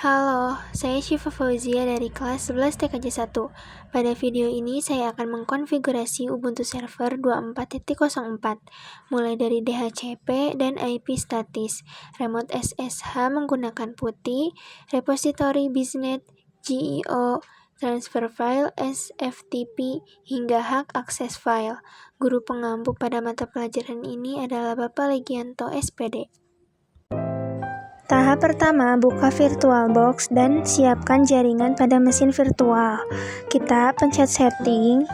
Halo, saya Syifa Fauzia dari kelas 11 TKJ 1. Pada video ini saya akan mengkonfigurasi Ubuntu Server 24.04, mulai dari DHCP dan IP statis, remote SSH menggunakan PuTTY, repository Biznet, GEO, transfer file, SFTP, hingga hak akses file. Guru pengampu pada mata pelajaran ini adalah Bapak Legianto SPD. Tahap pertama, buka VirtualBox dan siapkan jaringan pada mesin virtual. Kita pencet setting.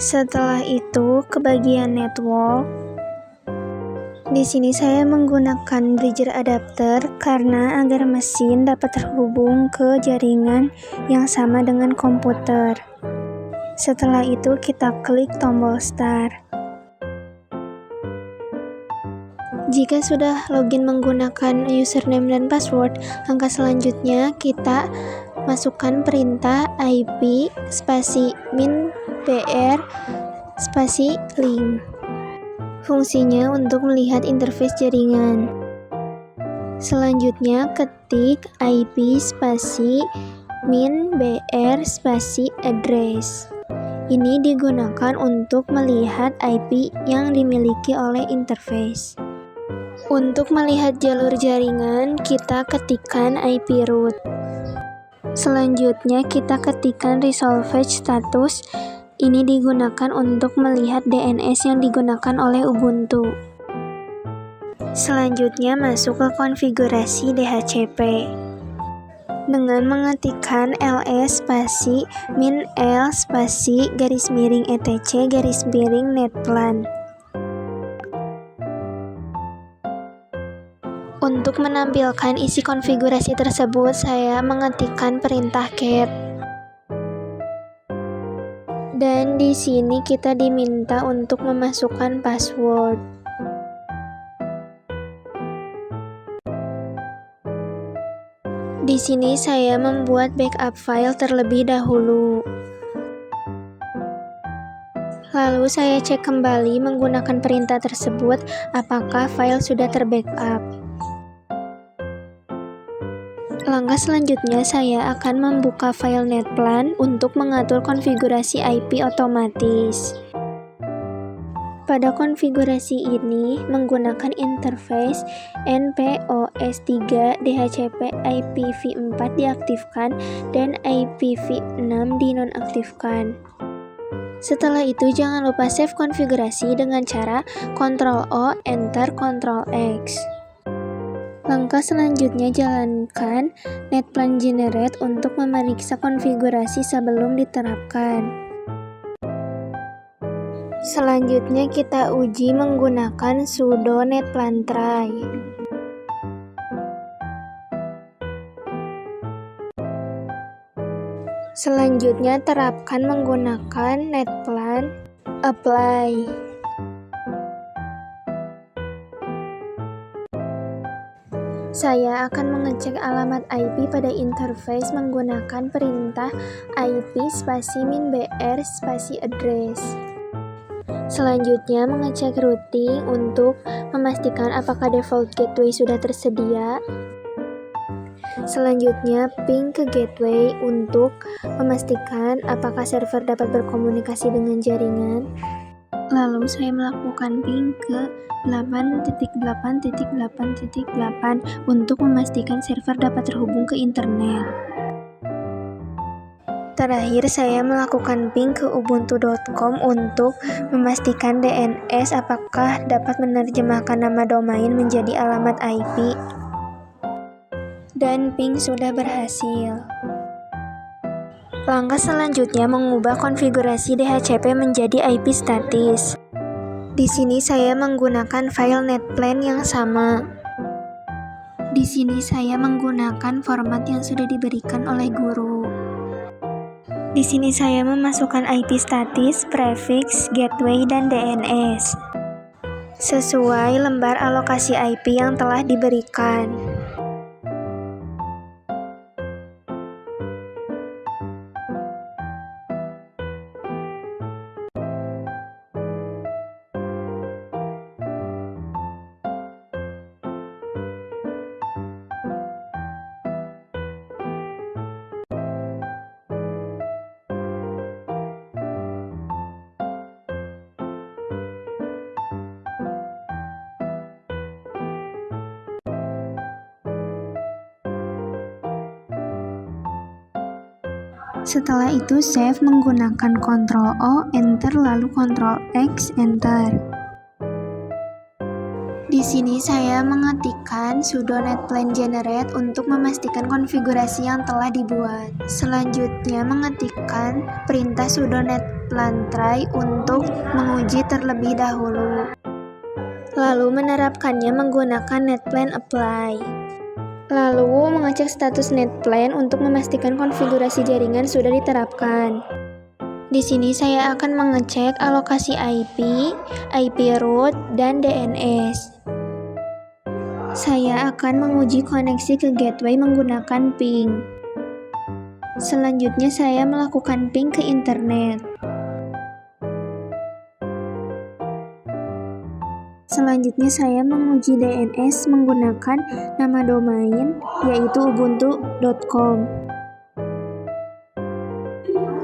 Setelah itu, ke bagian network. Di sini saya menggunakan bridger adapter karena agar mesin dapat terhubung ke jaringan yang sama dengan komputer. Setelah itu, kita klik tombol start. Jika sudah login menggunakan username dan password, langkah selanjutnya kita masukkan perintah IP spasi min br spasi link. Fungsinya untuk melihat interface jaringan. Selanjutnya ketik IP spasi min br spasi address. Ini digunakan untuk melihat IP yang dimiliki oleh interface. Untuk melihat jalur jaringan, kita ketikkan IP root. Selanjutnya, kita ketikkan resolved status. Ini digunakan untuk melihat DNS yang digunakan oleh Ubuntu. Selanjutnya, masuk ke konfigurasi DHCP. Dengan mengetikkan ls spasi min l spasi _etc _netplan. Untuk menampilkan isi konfigurasi tersebut, saya mengetikkan perintah cat. Dan di sini kita diminta untuk memasukkan password. Di sini saya membuat backup file terlebih dahulu. Lalu saya cek kembali menggunakan perintah tersebut apakah file sudah terbackup. Langkah selanjutnya saya akan membuka file netplan untuk mengatur konfigurasi IP otomatis. Pada konfigurasi ini menggunakan interface NPOS3 DHCP IPv4 diaktifkan dan IPv6 dinonaktifkan. Setelah itu jangan lupa save konfigurasi dengan cara Ctrl+O, Enter, Ctrl+X. Langkah selanjutnya jalankan netplan generate untuk memeriksa konfigurasi sebelum diterapkan. Selanjutnya kita uji menggunakan sudo netplan try. Selanjutnya terapkan menggunakan netplan apply. Saya akan mengecek alamat IP pada interface menggunakan perintah IP spasi min br spasi address. Selanjutnya mengecek routing untuk memastikan apakah default gateway sudah tersedia. Selanjutnya ping ke gateway untuk memastikan apakah server dapat berkomunikasi dengan jaringan. Lalu saya melakukan ping ke 8.8.8.8 untuk memastikan server dapat terhubung ke internet. Terakhir saya melakukan ping ke ubuntu.com untuk memastikan DNS apakah dapat menerjemahkan nama domain menjadi alamat IP. Dan ping sudah berhasil. Langkah selanjutnya mengubah konfigurasi DHCP menjadi IP statis. Di sini saya menggunakan file netplan yang sama. Di sini saya menggunakan format yang sudah diberikan oleh guru. Di sini saya memasukkan IP statis, prefix, gateway, dan DNS sesuai lembar alokasi IP yang telah diberikan. Setelah itu save menggunakan Ctrl O, Enter, lalu Ctrl X, Enter. Di sini saya mengetikkan sudo netplan generate untuk memastikan konfigurasi yang telah dibuat. Selanjutnya mengetikkan perintah sudo netplan try untuk menguji terlebih dahulu. Lalu menerapkannya menggunakan netplan apply. Lalu mengecek status netplan untuk memastikan konfigurasi jaringan sudah diterapkan. Di sini saya akan mengecek alokasi IP, IP root, dan DNS. Saya akan menguji koneksi ke gateway menggunakan ping. Selanjutnya saya melakukan ping ke internet. Selanjutnya saya menguji DNS menggunakan nama domain yaitu ubuntu.com.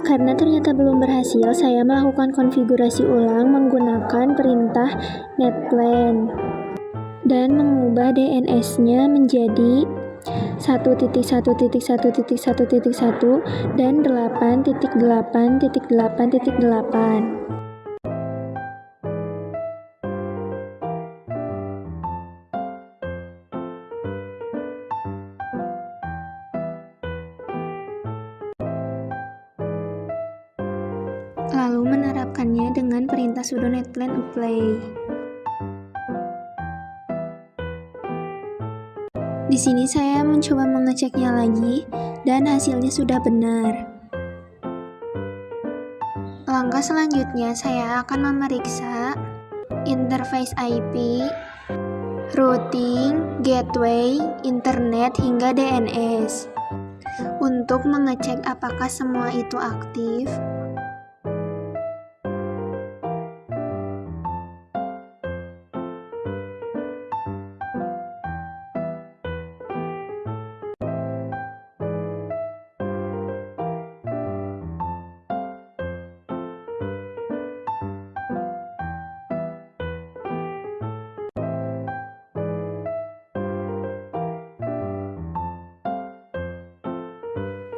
Karena ternyata belum berhasil, saya melakukan konfigurasi ulang menggunakan perintah netplan dan mengubah DNS-nya menjadi 1.1.1.1.1 dan 8.8.8.8. Lalu menerapkannya dengan perintah sudo netplan apply. Di sini saya mencoba mengeceknya lagi dan hasilnya sudah benar. Langkah selanjutnya saya akan memeriksa interface IP, routing, gateway, internet, hingga DNS untuk mengecek apakah semua itu aktif.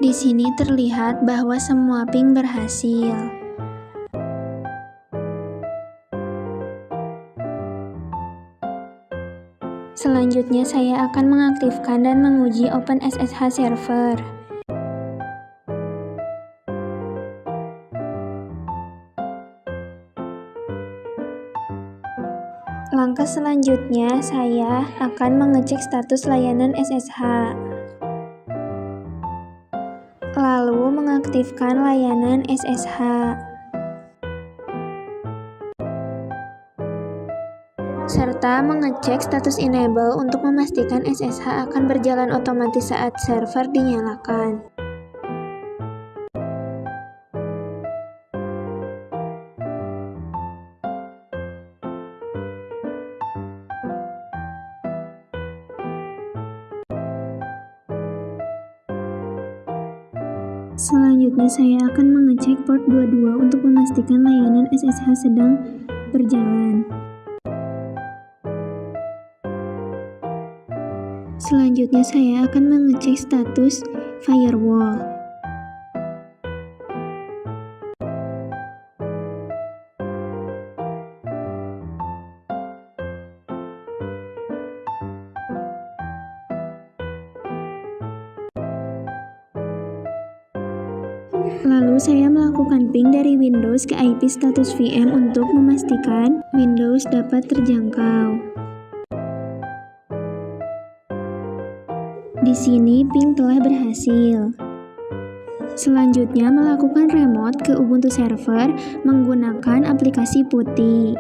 Di sini terlihat bahwa semua ping berhasil. Selanjutnya saya akan mengaktifkan dan menguji OpenSSH server. Langkah selanjutnya saya akan mengecek status layanan SSH. Lalu mengaktifkan layanan SSH. Serta mengecek status enable untuk memastikan SSH akan berjalan otomatis saat server dinyalakan. Selanjutnya saya akan mengecek port 22 untuk memastikan layanan SSH sedang berjalan. Selanjutnya saya akan mengecek status firewall. Lalu saya melakukan ping dari Windows ke IP status VM untuk memastikan Windows dapat terjangkau. Di sini ping telah berhasil. Selanjutnya melakukan remote ke Ubuntu server menggunakan aplikasi PuTTY.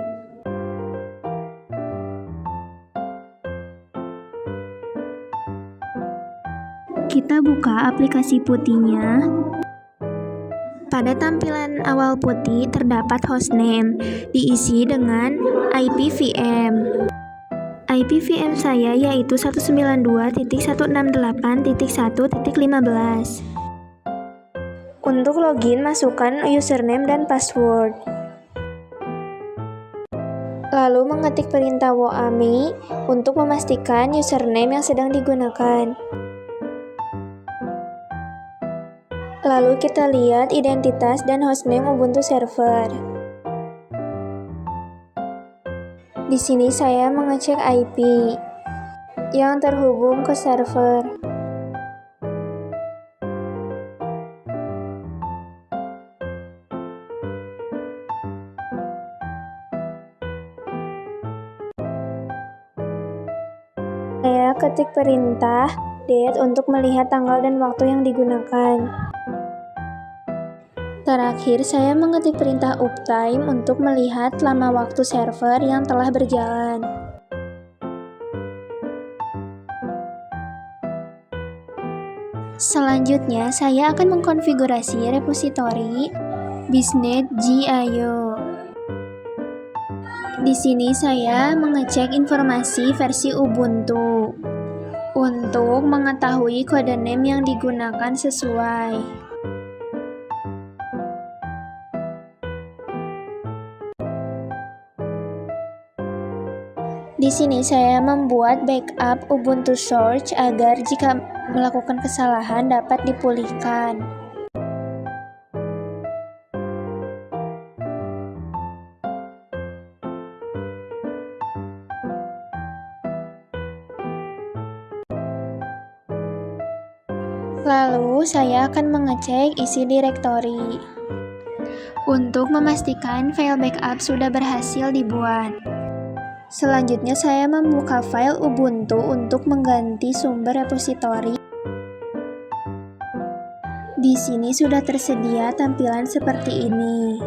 Kita buka aplikasi PuTTY-nya. Pada tampilan awal PuTTY terdapat hostname, diisi dengan IP VM. IP VM saya yaitu 192.168.1.15. Untuk login, masukkan username dan password. Lalu mengetik perintah woami untuk memastikan username yang sedang digunakan. Lalu kita lihat identitas dan hostname Ubuntu server. Di sini saya mengecek IP yang terhubung ke server. Saya ketik perintah date untuk melihat tanggal dan waktu yang digunakan. Terakhir, saya mengetik perintah uptime untuk melihat lama waktu server yang telah berjalan. Selanjutnya, saya akan mengkonfigurasi repositori bisnet.gio. Di sini saya mengecek informasi versi Ubuntu untuk mengetahui kode name yang digunakan sesuai. Di sini saya membuat backup Ubuntu Source agar jika melakukan kesalahan dapat dipulihkan. Lalu saya akan mengecek isi direktori untuk memastikan file backup sudah berhasil dibuat. Selanjutnya saya membuka file Ubuntu untuk mengganti sumber repositori. Di sini sudah tersedia tampilan seperti ini.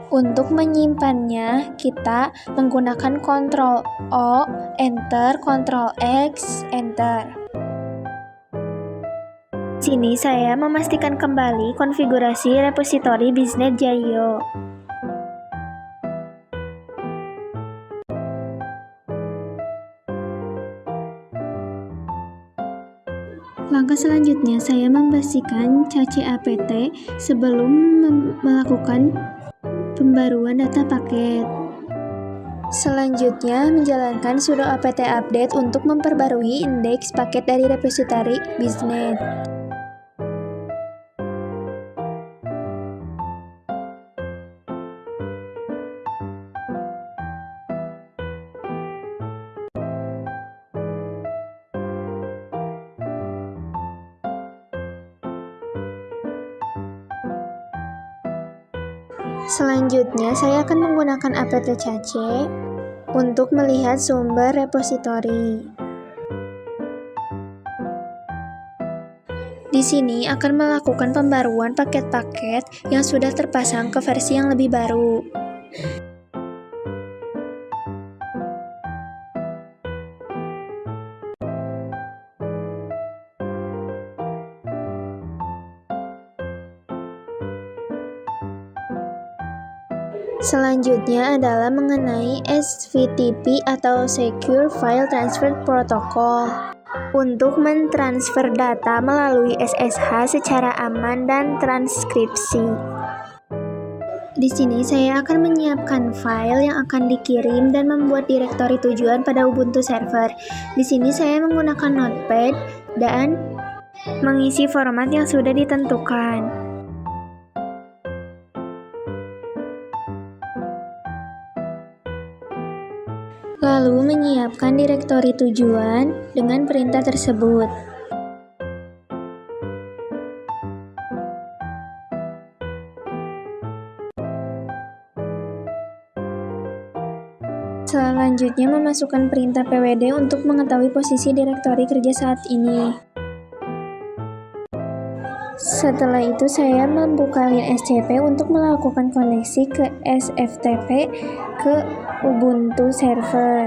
Untuk menyimpannya, kita menggunakan Ctrl O, Enter, Ctrl X, Enter. Di sini saya memastikan kembali konfigurasi repositori bisnet.gio. Langkah selanjutnya, saya membersihkan cache apt sebelum melakukan pembaruan data paket. Selanjutnya, menjalankan sudo apt update untuk memperbarui indeks paket dari repositori bisnet. Selanjutnya, saya akan menggunakan apt-cache untuk melihat sumber repositori. Di sini akan melakukan pembaruan paket-paket yang sudah terpasang ke versi yang lebih baru. Selanjutnya adalah mengenai SFTP atau Secure File Transfer Protocol untuk mentransfer data melalui SSH secara aman dan transkripsi. Di sini saya akan menyiapkan file yang akan dikirim dan membuat direktori tujuan pada Ubuntu server. Di sini saya menggunakan Notepad dan mengisi format yang sudah ditentukan. Lalu menyiapkan direktori tujuan dengan perintah tersebut. Selanjutnya memasukkan perintah pwd untuk mengetahui posisi direktori kerja saat ini. Setelah itu saya membuka linscp untuk melakukan koneksi ke SFTP ke Ubuntu server.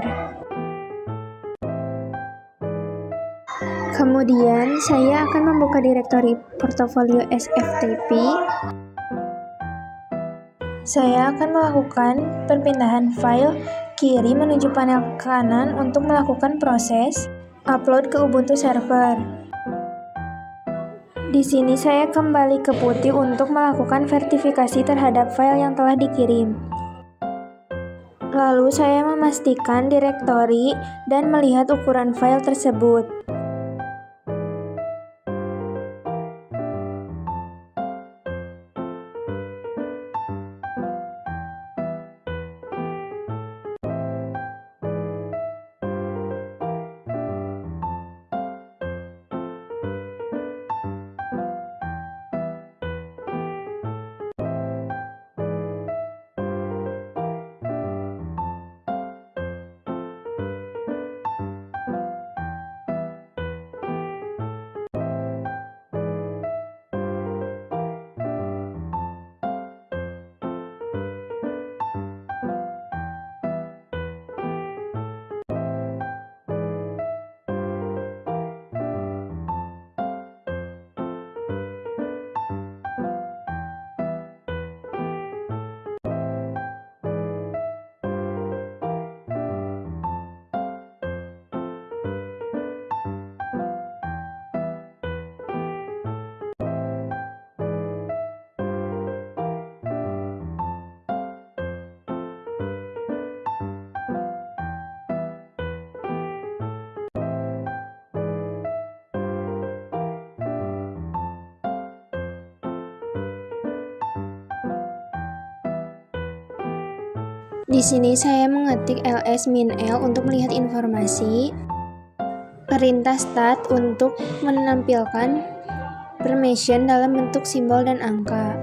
Kemudian saya akan membuka direktori portofolio SFTP. Saya akan melakukan perpindahan file kiri menuju panel kanan untuk melakukan proses upload ke Ubuntu server. Di sini saya kembali ke putih untuk melakukan verifikasi terhadap file yang telah dikirim. Lalu saya memastikan direktori dan melihat ukuran file tersebut. Di sini saya mengetik ls-l untuk melihat informasi, perintah stat untuk menampilkan permission dalam bentuk simbol dan angka.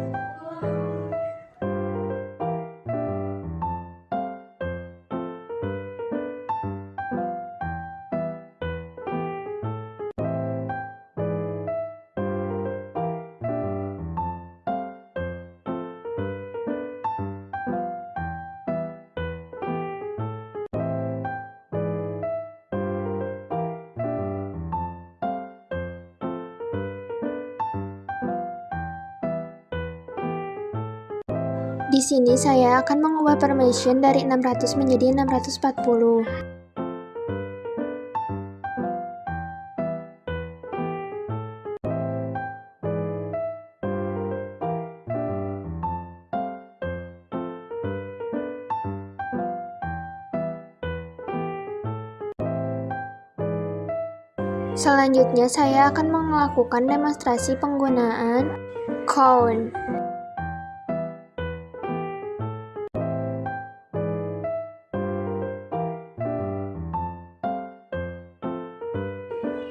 Di sini saya akan mengubah permission dari 600 menjadi 640. Selanjutnya saya akan melakukan demonstrasi penggunaan count.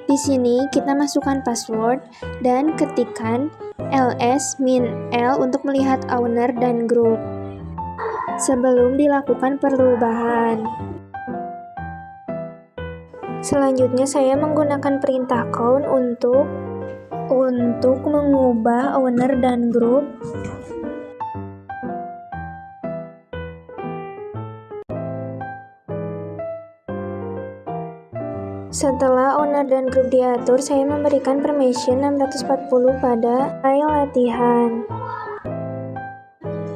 Di sini kita masukkan password dan ketikkan ls-l untuk melihat owner dan group sebelum dilakukan perubahan. Selanjutnya saya menggunakan perintah count untuk mengubah owner dan group. Setelah owner dan group diatur, saya memberikan permission 640 pada file latihan.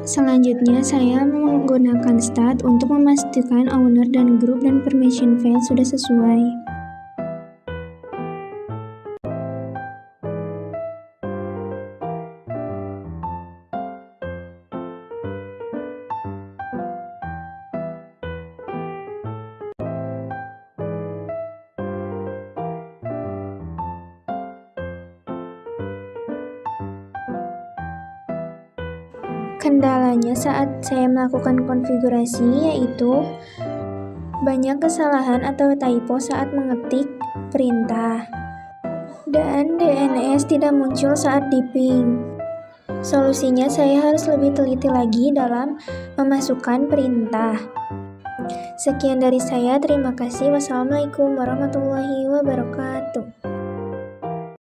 Selanjutnya, saya menggunakan stat untuk memastikan owner dan group dan permission file sudah sesuai. Kendalanya saat saya melakukan konfigurasi yaitu banyak kesalahan atau typo saat mengetik perintah, dan DNS tidak muncul saat di ping. Solusinya saya harus lebih teliti lagi dalam memasukkan perintah. Sekian dari saya, terima kasih. Wassalamualaikum warahmatullahi wabarakatuh.